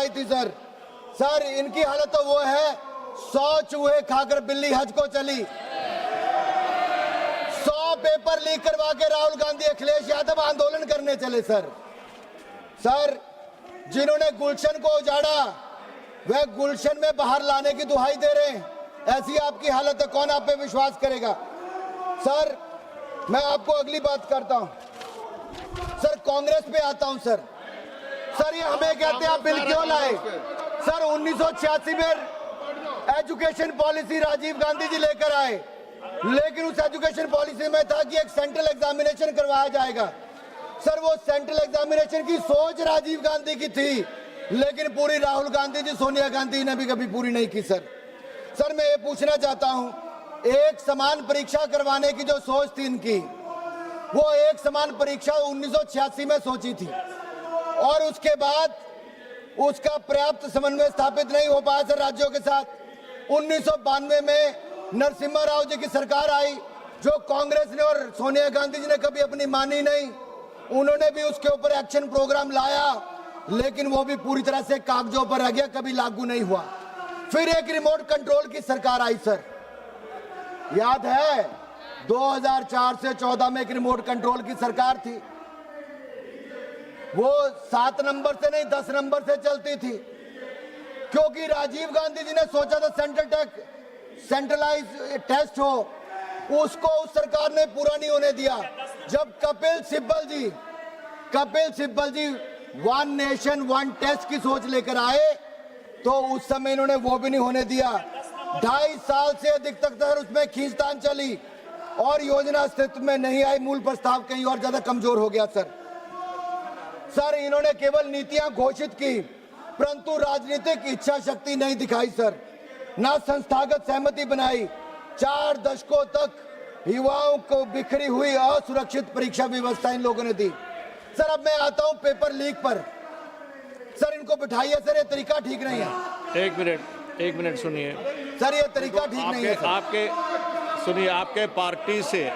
आई थी sir. Sir इनकी हालत तो वो है 100 चूहे खाकर बिल्ली हज को चली। 100 पेपर लीक करवा के राहुल गांधी अखिलेश यादव आंदोलन करने चले सर। सर जिन्होंने गुलशन को उजाड़ा वह गुलशन में बाहर लाने की दुहाई दे रहे हैं। ऐसी आपकी हालत है, कौन आप पे विश्वास करेगा। सर मैं आपको अगली बात करता हूं। सर कांग्रेस पे आता हूं सर। सर ये हमें कहते हैं आप बिल क्यों लाए। सर 1986 में एजुकेशन पॉलिसी राजीव गांधी जी लेकर आए, लेकिन उस एजुकेशन पॉलिसी में था कि एक सेंट्रल एग्जामिनेशन करवाया जाएगा। सर वो सेंट्रल एग्जामिनेशन की सोच राजीव गांधी की थी, लेकिन पूरी राहुल गांधी जी सोनिया गांधी ने भी कभी पूरी नहीं की सर। सर मैं ये पूछना चाहता हूं, एक समान परीक्षा करवाने की जो सोच थी इनकी, वो एक समान परीक्षा 1986 में सोची थी और उसके बाद उसका पर्याप्त समन्वय स्थापित नहीं हो पाया सर राज्यों के साथ। 1992 में नरसिम्हा राव जी की सरकार आई, जो कांग्रेस ने और सोनिया गांधी जी ने कभी अपनी मानी नहीं। उन्होंने भी उसके ऊपर एक्शन प्रोग्राम लाया, लेकिन वो भी पूरी तरह से कागजों पर रह गया, कभी लागू नहीं हुआ। फिर एक रिमोट कंट्रोल की सरकार आई सर, याद है 2004 से 14 में एक रिमोट कंट्रोल की सरकार थी। वो 7 नंबर से नहीं 10 नंबर से चलती थी, क्योंकि राजीव गांधी जी ने सोचा था सेंट्रलाइज टेस्ट हो, उसको उस सरकार ने पूरा नहीं होने दिया। जब कपिल सिब्बल जी वन नेशन वन टेस्ट की सोच लेकर आए, तो उस समय इन्होंने वो भी नहीं होने दिया। 2.5 साल से अधिक तक उसमें खींचतान चली और योजना अस्तित्व में नहीं आई। मूल प्रस्ताव कहीं और ज्यादा कमजोर हो गया सर। सर इन्होंने केवल नीतियां घोषित की, परंतु राजनीतिक इच्छा शक्ति नहीं दिखाई सर, ना संस्थागत सहमति बनाई। 4 दशकों तक युवाओं को बिखरी हुई असुरक्षित परीक्षा व्यवस्था इन लोगों ने दी। सर अब मैं आता हूं पेपर लीक पर। सर इनको बिठाइए सर, ये तरीका ठीक नहीं है। एक मिनट सुनिए सर, ये तरीका ठीक नहीं है सर। आपके पार्टी से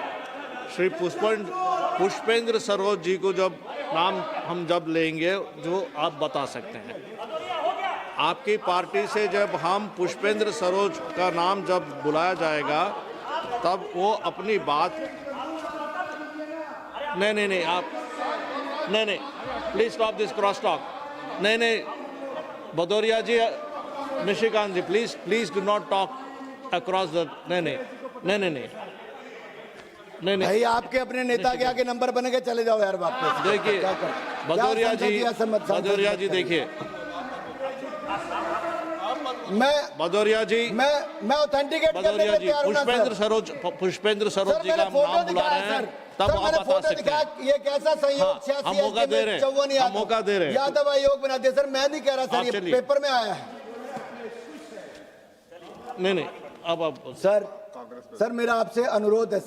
श्री पुष्पेंद्र सरोज जी को जब नाम हम जब लेंगे, जो आप बता सकते हैं, आपकी पार्टी से जब हम पुष्पेंद्र सरोज का नाम जब बुलाया जाएगा, तब वो अपनी बात नहीं आप नहीं please stop this cross talk. नहीं Bhadauria ji, Nishikant ji, please do not talk across the नहीं भाई, आपके अपने नेता के आगे नंबर बन के चले जाओ यार वापस। देखिए भदौरिया जी देखिए, मैं ऑथेंटिकेट करने के लिए तैयार हूं। पुष्पेंद्र सरोज जी का नाम बुला रहे हैं, तब आप बता सकते हैं। ये कैसा संयोग, हम मौका दे रहे हैं, यादव आयोग बना दिया सर। मैं नहीं कह रहा सर, ये पेपर में आया है। नहीं अब सर मेरा आपसे अनुरोध है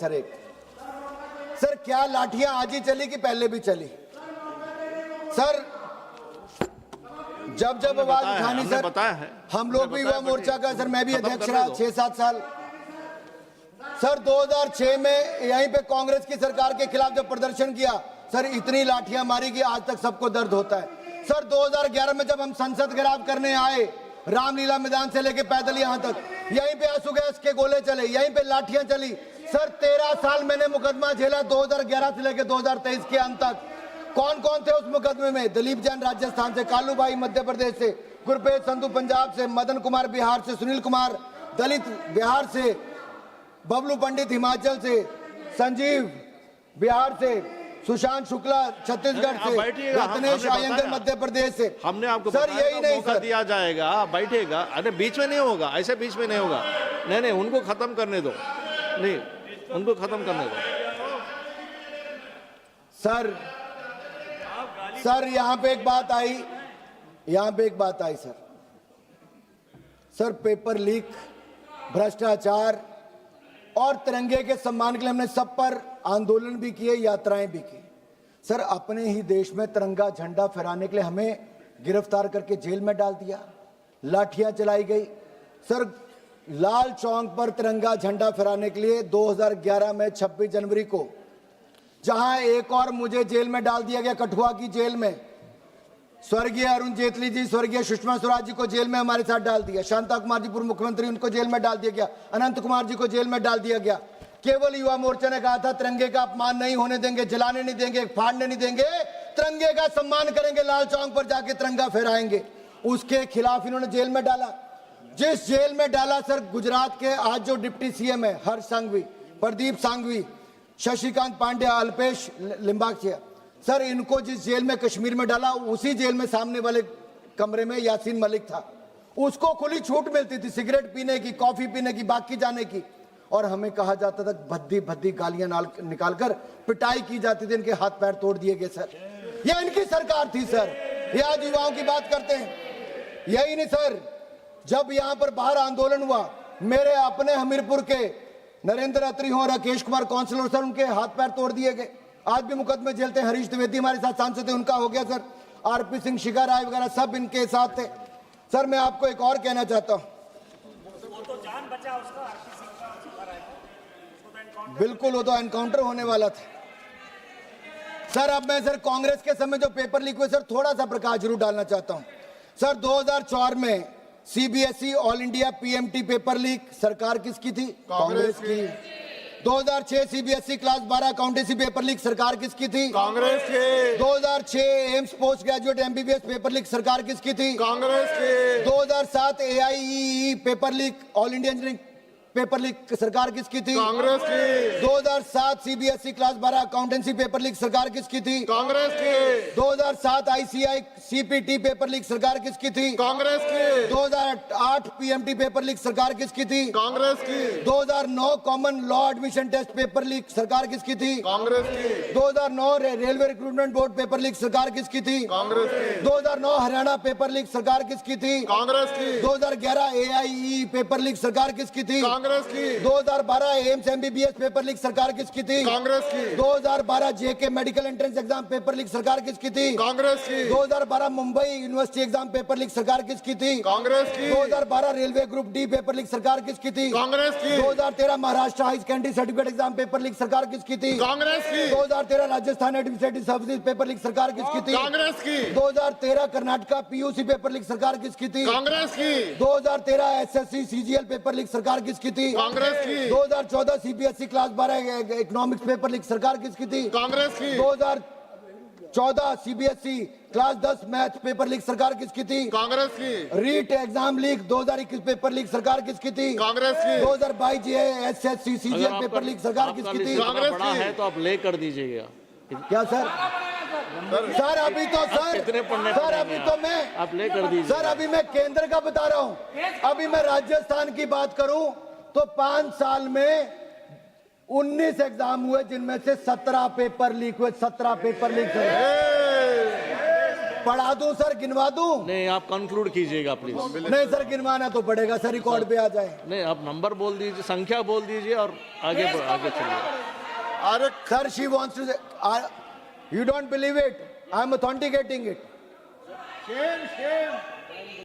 सर, क्या लाठियां आज ही चली कि पहले भी चली? सर जब आवाज उठानी सर, बताया है, हम लोग भी युवा मोर्चा का सर, मैं भी अध्यक्ष रहा 6-7 साल। सर 2006 में यहीं पे कांग्रेस की सरकार के खिलाफ जब प्रदर्शन किया सर, इतनी लाठियां मारी कि आज तक सबको दर्द होता है। सर 2011 में जब हम संसद घेराव करने आए, रामलीला मैदान से लेके पैदल यहाँ तक, यहीं पे आंसू गैस के गोले चले, यहीं पे लाठियां चली। सर 13 साल मैंने मुकदमा झेला 2011 से लेकर 2023 के अंत तक। कौन कौन थे उस मुकदमे में? दिलीप जैन राजस्थान से, कालू भाई मध्य प्रदेश से, गुरप्रीत संधू पंजाब से, मदन कुमार बिहार से, सुनील कुमार दलित बिहार से, बबलू पंडित हिमाचल से, संजीव बिहार से, सुशांत शुक्ला छत्तीसगढ़ से, रत्नेश आयंगर मध्य प्रदेश से। हमने आपको सर यही नहीं मौका दिया जाएगा, बैठेगा। अरे बीच में नहीं होगा, ऐसे बीच में नहीं होगा। नहीं उनको खत्म करने दो, उनको खत्म करने दो। सर यहाँ पे एक बात आई सर, पेपर लीक, भ्रष्टाचार और तिरंगे के सम्मान के लिए हमने सब पर आंदोलन भी किए, यात्राएं भी की। सर अपने ही देश में तिरंगा झंडा फहराने के लिए हमें गिरफ्तार करके जेल में डाल दिया, लाठियां चलाई गई। सर लाल चौक पर तिरंगा झंडा फहराने के लिए 2011 में 26 जनवरी को, जहां एक और मुझे जेल में डाल दिया गया, कठुआ की जेल में। स्वर्गीय अरुण जेटली जी, स्वर्गीय सुषमा स्वराज जी को जेल में हमारे साथ डाल दिया, शांता कुमार जी पूर्व मुख्यमंत्री, उनको जेल में डाल दिया गया, अनंत कुमार जी को जेल में डाल दिया गया। केवल युवा मोर्चा ने कहा था तिरंगे का अपमान नहीं होने देंगे, जलाने नहीं देंगे, फाड़ने नहीं देंगे, तिरंगे का सम्मान करेंगे, लाल चौक पर जाके तिरंगा फहराएंगे। उसके खिलाफ इन्होंने जेल में डाला। जिस जेल में डाला सर, गुजरात के आज जो डिप्टी सीएम है हर्ष सांघवी, प्रदीप सांघवी, शशिकांत पांडे, अल्पेश लिंबाचिया, सर इनको जिस जेल में कश्मीर में डाला, उसी जेल में सामने वाले कमरे में यासीन मलिक था। उसको खुली छूट मिलती थी सिगरेट पीने की, कॉफी पीने की, बाकी जाने की, और हमें कहा जाता था भद्दी भद्दी गालियां निकालकर पिटाई की जाती थी, इनके हाथ पैर तोड़ दिए गए सर। यह इनकी सरकार थी सर। ये आज युवाओं की बात करते हैं। यही नहीं सर, जब यहां पर बाहर आंदोलन हुआ, मेरे अपने हमीरपुर के नरेंद्र अत्री हो, राकेश कुमार काउंसिलर सर, उनके हाथ पैर तोड़ दिए गए। आज भी मुकदमे झेलते हैं। हरीश द्विवेदी हमारे साथ सांसद थे, उनका हो गया सर। आरपी सिंह, शिखा राय वगैरह सब इनके साथ थे। सर मैं आपको एक और कहना चाहता हूं, बिल्कुल वो तो एनकाउंटर होने वाला था सर। अब मैं सर कांग्रेस के समय जो पेपर लीक हुए सर, थोड़ा सा प्रकाश जरूर डालना चाहता हूं सर। 2004 में CBSE all India PMT paper leak सरकार किसकी थी? कांग्रेस की। 2006 CBSE class 12 accountancy paper leak सरकार किसकी थी? कांग्रेस की। 2006 AIIMS post graduate MBBS paper leak सरकार किसकी थी? कांग्रेस की। 2007 AIEEE paper leak all India engineering paper leak सरकार किसकी थी? कांग्रेस की। 2007 CBSE class 12 accountancy paper leak सरकार किसकी थी? कांग्रेस की। 2007 आईसीआई सीपीटी पेपर लीक सरकार किसकी थी? कांग्रेस की। 2008 पीएमटी पेपर लीक सरकार किसकी थी? कांग्रेस की। 2009 common law admission test paper leak सरकार किसकी थी? कांग्रेस की। 2009 railway recruitment board paper leak सरकार किसकी थी? कांग्रेस की। 2009 हरियाणा पेपर लीक सरकार किसकी थी? कांग्रेस की। 2011 एआईई पेपर लीक सरकार किसकी थी? कांग्रेस की। 2012 एम्स एमबीबीएस पेपर लीक सरकार किसकी थी? कांग्रेस की। 2012 JK medical entrance exam paper leak सरकार किसकी थी? कांग्रेस की। 2012 Mumbai university exam paper leak सरकार किसकी थी? कांग्रेस की। 2012 railway group D paper leak सरकार किसकी थी? कांग्रेस की। 2013 Maharashtra high secondary certificate exam paper leak सरकार किसकी थी? कांग्रेस की। 2013 Rajasthan administrative services paper leak सरकार किसकी थी? कांग्रेस की। 2013 कर्नाटका पीयूसी पेपर लीक सरकार किसकी थी? कांग्रेस की। 2013 एसएससी सीजीएल पेपर लीक सरकार किसकी थी? कांग्रेस की। 2014 CBSE class 12 economics paper leak सरकार किसकी थी? कांग्रेस की। 2014 CBSE class 10 maths paper leak सरकार किसकी थी? कांग्रेस की। REET exam leak 2021 paper leak सरकार किसकी थी? कांग्रेस की। 2022 एसएससी सीजीएल पेपर लीक सरकार किसकी थी? कांग्रेस बड़ा की। है तो आप ले कर दीजिएगा। क्या सर? सर अभी तो सर कितने पढ़ने सर पड़ेंगे अभी तो मैं आप ले कर दीजिए। सर अभी मैं केंद्र का बता रहा हूं। अभी मैं राजस्थान की बात करूं तो 5 साल में 19 एग्जाम हुए, जिनमें से 17 पेपर लीक हुए। 17 पेपर लीक हुए। पढ़ा दूं सर, गिनवा दूं? नहीं, आप कंक्लूड कीजिएगा प्लीज। नहीं सर, गिनवाना तो पड़ेगा सर, रिकॉर्ड पे आ जाए। नहीं, आप नंबर बोल दीजिए, संख्या बोल दीजिए और आगे चलिए। अरे सर, शी वांट्स टू से, you don't believe it, I am authenticating it. Shame.